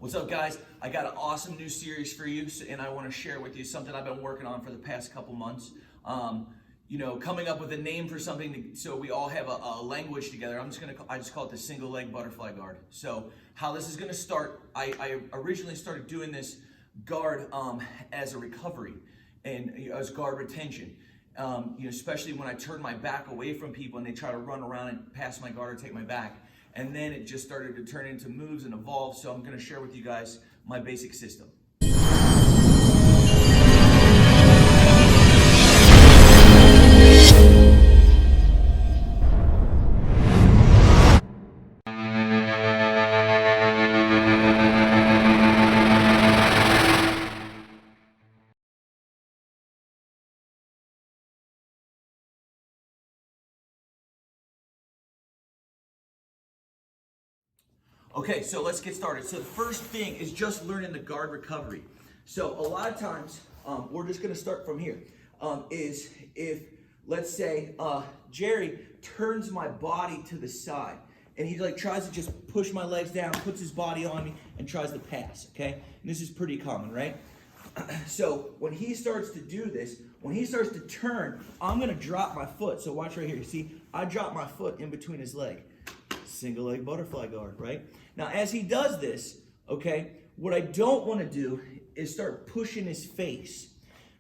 What's up, guys? I got an awesome new series for you, and I want to share with you something I've been working on for the past couple months. Coming up with a name for something so we all have a language together. I just call it the single leg butterfly guard. So how this is going to start, I originally started doing this guard as a recovery and as guard retention. Especially when I turn my back away from people and they try to run around and pass my guard or take my back. And then it just started to turn into moves and evolve. So I'm going to share with you guys my basic system. Okay, so let's get started. So the first thing is just learning the guard recovery. So a lot of times, we're just gonna start from here. Is if, let's say, Jerry turns my body to the side and he tries to just push my legs down, puts his body on me and tries to pass, okay? And this is pretty common, right? So when he starts to do this, when he starts to turn, I'm gonna drop my foot. So watch right here, you see, I drop my foot in between his leg. Single leg butterfly guard, right? Now, as he does this, okay, what I don't want to do is start pushing his face.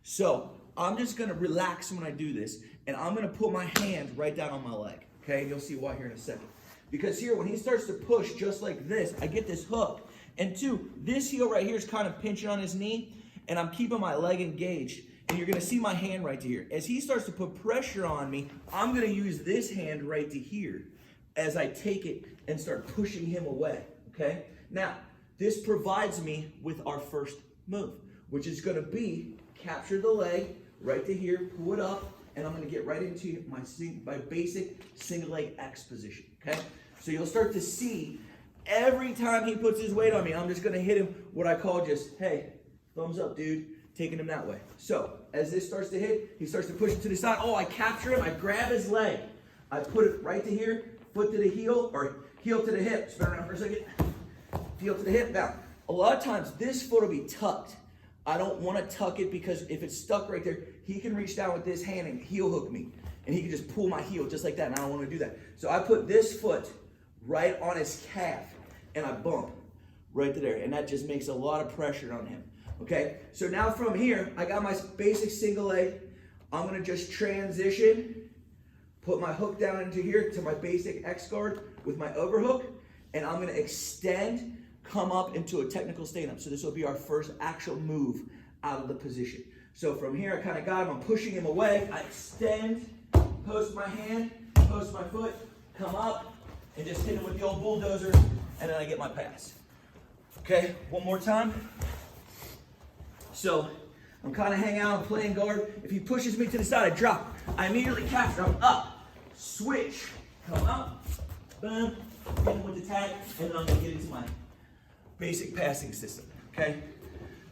So I'm just going to relax when I do this, and I'm going to put my hand right down on my leg, okay? You'll see why here in a second. Because here, when he starts to push just like this, I get this hook. And two, this heel right here is kind of pinching on his knee, and I'm keeping my leg engaged. And you're going to see my hand right to here. As he starts to put pressure on me, I'm going to use this hand right to here as I take it and start pushing him away, okay? Now, this provides me with our first move, which is gonna be capture the leg right to here, pull it up, and I'm gonna get right into my basic single leg X position, okay? So you'll start to see every time he puts his weight on me, I'm just gonna hit him what I call just, hey, thumbs up, dude, taking him that way. So as this starts to hit, he starts to push it to the side. Oh, I capture him, I grab his leg, I put it right to here, foot to the heel, or heel to the hip. Spin around for a second. Heel to the hip. Now, a lot of times this foot will be tucked. I don't want to tuck it because if it's stuck right there, he can reach down with this hand and heel hook me. And he can just pull my heel just like that, and I don't want to do that. So I put this foot right on his calf, and I bump right to there. And that just makes a lot of pressure on him. Okay? So now from here, I got my basic single leg. I'm going to just transition. Put my hook down into here to my basic X guard with my overhook, and I'm gonna extend, come up into a technical stand-up. So this will be our first actual move out of the position. So from here, I kind of got him, I'm pushing him away, I extend, post my hand, post my foot, come up, and just hit him with the old bulldozer, and then I get my pass. Okay, one more time. So I'm kind of hanging out, I'm playing guard. If he pushes me to the side, I drop. I immediately capture, I'm up. Switch, come up, boom, hit him with the tag, and then I'm gonna get into my basic passing system, okay?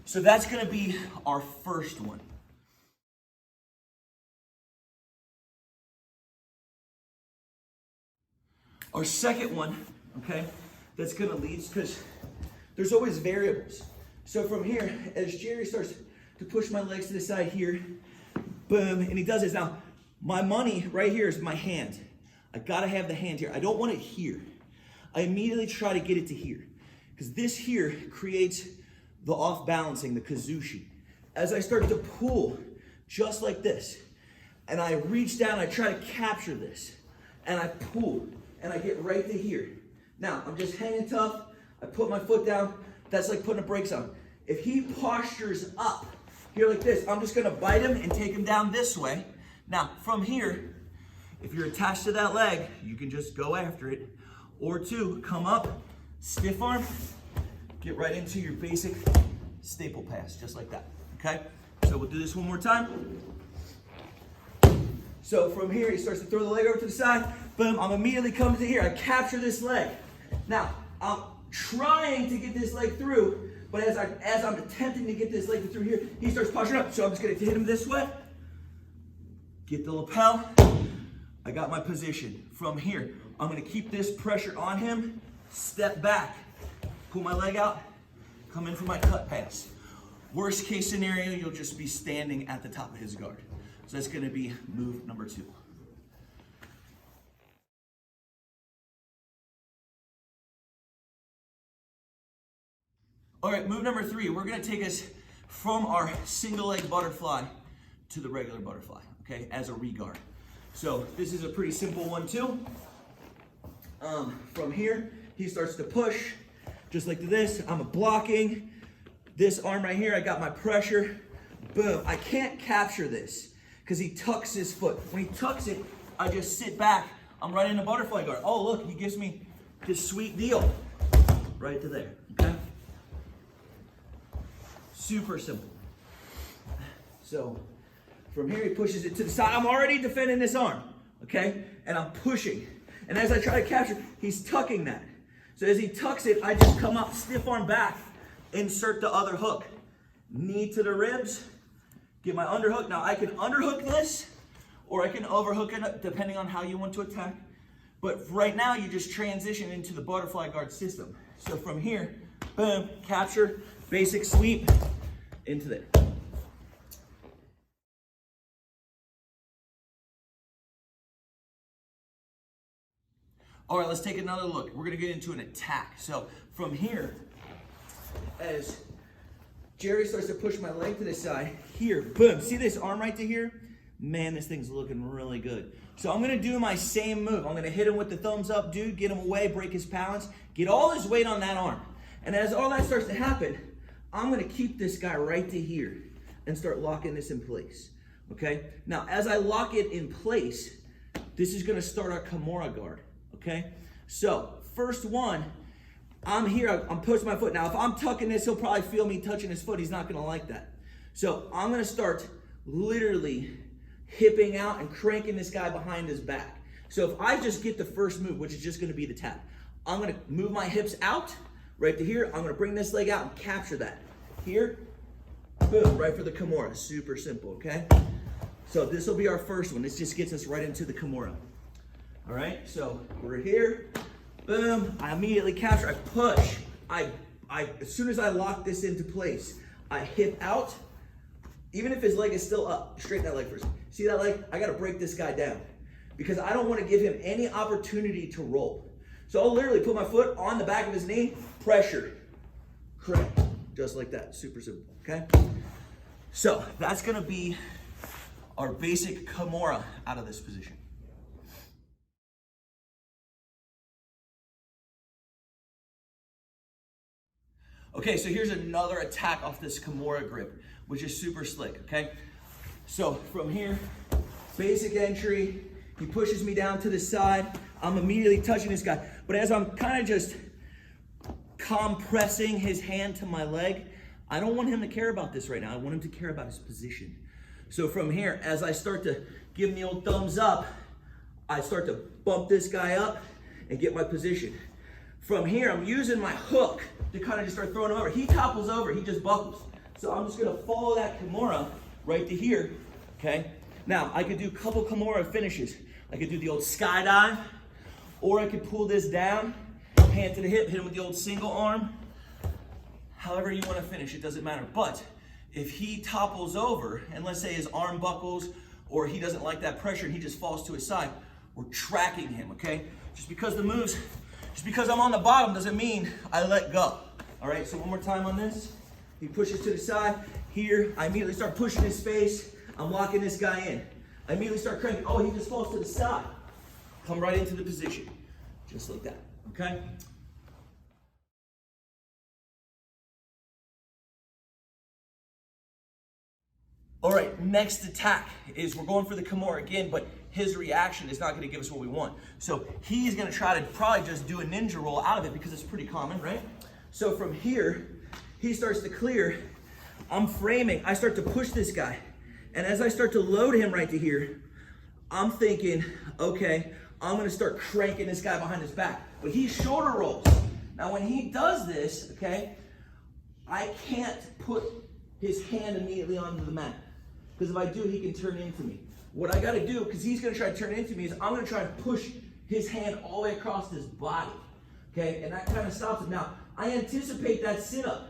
So that's gonna be our first one. Our second one, okay, that's gonna lead, because there's always variables. So from here, as Jerry starts to push my legs to the side here, boom, and he does this. Now, my money right here is my hand. I gotta have the hand here. I don't want it here. I immediately try to get it to here, because this here creates the off balancing, the kazushi. As I start to pull, just like this, and I reach down, I try to capture this, and I pull, and I get right to here. Now, I'm just hanging tough. I put my foot down. That's like putting the brakes on. If he postures up here like this, I'm just gonna bite him and take him down this way. Now, from here, if you're attached to that leg, you can just go after it. Or two, come up, stiff arm, get right into your basic staple pass, just like that, okay? So we'll do this one more time. So from here, he starts to throw the leg over to the side. Boom, I'm immediately coming to here. I capture this leg. Now, I'm trying to get this leg through, but as I'm attempting to get this leg through here, he starts posturing up. So I'm just gonna hit him this way. Get the lapel, I got my position. From here, I'm gonna keep this pressure on him, step back, pull my leg out, come in for my cut pass. Worst case scenario, you'll just be standing at the top of his guard. So that's gonna be move number 2. All right, move number 3, we're gonna take us from our single leg butterfly to the regular butterfly, okay, as a re-guard. So this is a pretty simple one too. From here, he starts to push, just like this. I'm blocking this arm right here. I got my pressure, boom. I can't capture this because he tucks his foot. When he tucks it, I just sit back. I'm right in the butterfly guard. Oh, look, he gives me this sweet deal right to there, okay? Super simple. So from here, he pushes it to the side. I'm already defending this arm, okay? And I'm pushing. And as I try to capture, he's tucking that. So as he tucks it, I just come up, stiff arm back, insert the other hook. Knee to the ribs, get my underhook. Now I can underhook this, or I can overhook it, depending on how you want to attack. But right now, you just transition into the butterfly guard system. So from here, boom, capture, basic sweep, into there. All right, let's take another look. We're gonna get into an attack. So from here, as Jerry starts to push my leg to the side, here, boom, see this arm right to here? Man, this thing's looking really good. So I'm gonna do my same move. I'm gonna hit him with the thumbs up, dude, get him away, break his balance, get all his weight on that arm. And as all that starts to happen, I'm gonna keep this guy right to here and start locking this in place, okay? Now, as I lock it in place, this is gonna start our KIMURA guard, okay? So, first one, I'm here, I'm pushing my foot. Now, if I'm tucking this, he'll probably feel me touching his foot. He's not gonna like that. So, I'm gonna start literally hipping out and cranking this guy behind his back. So, if I just get the first move, which is just gonna be the tap, I'm gonna move my hips out, right to here. I'm gonna bring this leg out and capture that. Here, boom, right for the KIMURA. Super simple, okay? So this will be our first one. This just gets us right into the KIMURA. All right, so we're here, boom, I immediately capture, I push. As soon as I lock this into place, I hip out. Even if his leg is still up, straighten that leg first. See that leg? I gotta break this guy down because I don't wanna give him any opportunity to roll. So I'll literally put my foot on the back of his knee, pressure, crank, just like that, super simple, okay? So that's gonna be our basic KIMURA out of this position. Okay, so here's another attack off this KIMURA grip, which is super slick, okay? So from here, basic entry, he pushes me down to the side, I'm immediately touching this guy, but as I'm kind of just compressing his hand to my leg, I don't want him to care about this right now, I want him to care about his position. So from here, as I start to give him the old thumbs up, I start to bump this guy up and get my position. From here, I'm using my hook to kind of just start throwing him over. He topples over, he just buckles. So I'm just gonna follow that KIMURA right to here, okay? Now, I could do a couple KIMURA finishes. I could do the old skydive, or I could pull this down, hand to the hip, hit him with the old single arm. However you wanna finish, it doesn't matter. But if he topples over, and let's say his arm buckles, or he doesn't like that pressure and he just falls to his side, we're tracking him, okay? Just because I'm on the bottom doesn't mean I let go. All right, so one more time on this. He pushes to the side. Here, I immediately start pushing his face. I'm locking this guy in. I immediately start cranking. Oh, he just falls to the side. Come right into the position, just like that, okay? All right, next attack is we're going for the KIMURA again, but his reaction is not gonna give us what we want. So he's gonna try to probably just do a ninja roll out of it because it's pretty common, right? So from here, he starts to clear. I'm framing, I start to push this guy. And as I start to load him right to here, I'm thinking, okay, I'm gonna start cranking this guy behind his back. But he shoulder rolls. Now when he does this, okay, I can't put his hand immediately onto the mat. Because if I do, he can turn into me. What I gotta do, because he's gonna try to turn into me, is I'm gonna try to push his hand all the way across his body. Okay, and that kind of stops him. Now, I anticipate that sit-up.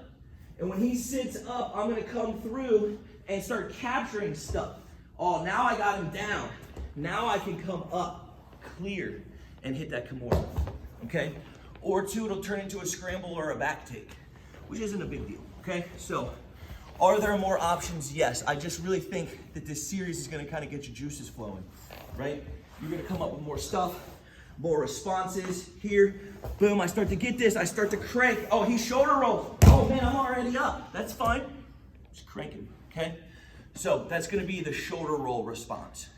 And when he sits up, I'm gonna come through and start capturing stuff. Oh, now I got him down. Now I can come up, clear, and hit that Kimura, okay? Or two, it'll turn into a scramble or a back take, which isn't a big deal, okay? So, are there more options? Yes. I just really think that this series is gonna kind of get your juices flowing, right? You're gonna come up with more stuff, more responses here. Boom, I start to get this, I start to crank. Oh, he's shoulder roll. Oh man, I'm already up. That's fine. Just cranking, okay? So that's gonna be the shoulder roll response.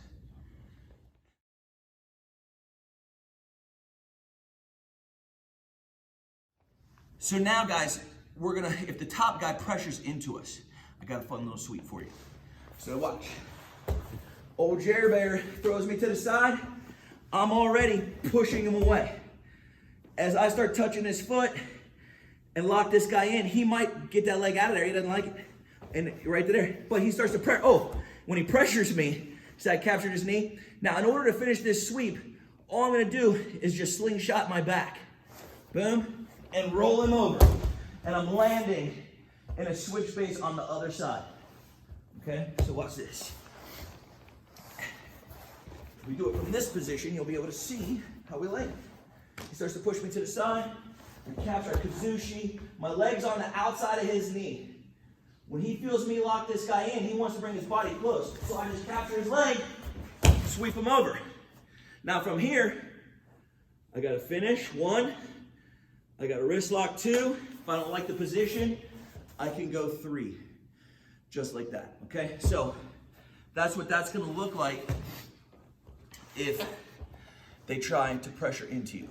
So now guys, we're gonna, if the top guy pressures into us, I got a fun little sweep for you. So watch. Old Jerry Bear throws me to the side. I'm already pushing him away. As I start touching his foot and lock this guy in, he might get that leg out of there. He doesn't like it. And right there, but he starts to press. Oh, when he pressures me, see I captured his knee. Now, in order to finish this sweep, all I'm gonna do is just slingshot my back. Boom, and roll him over. And I'm landing in a switch base on the other side. Okay, so watch this. If we do it from this position, you'll be able to see how we land. He starts to push me to the side. I capture a Kazushi. My leg's on the outside of his knee. When he feels me lock this guy in, he wants to bring his body close. So I just capture his leg, sweep him over. Now from here, I got to finish, 1. I got a wrist lock, 2. If I don't like the position, I can go 3. Just like that, okay? So that's what that's going to look like if they try to pressure into you.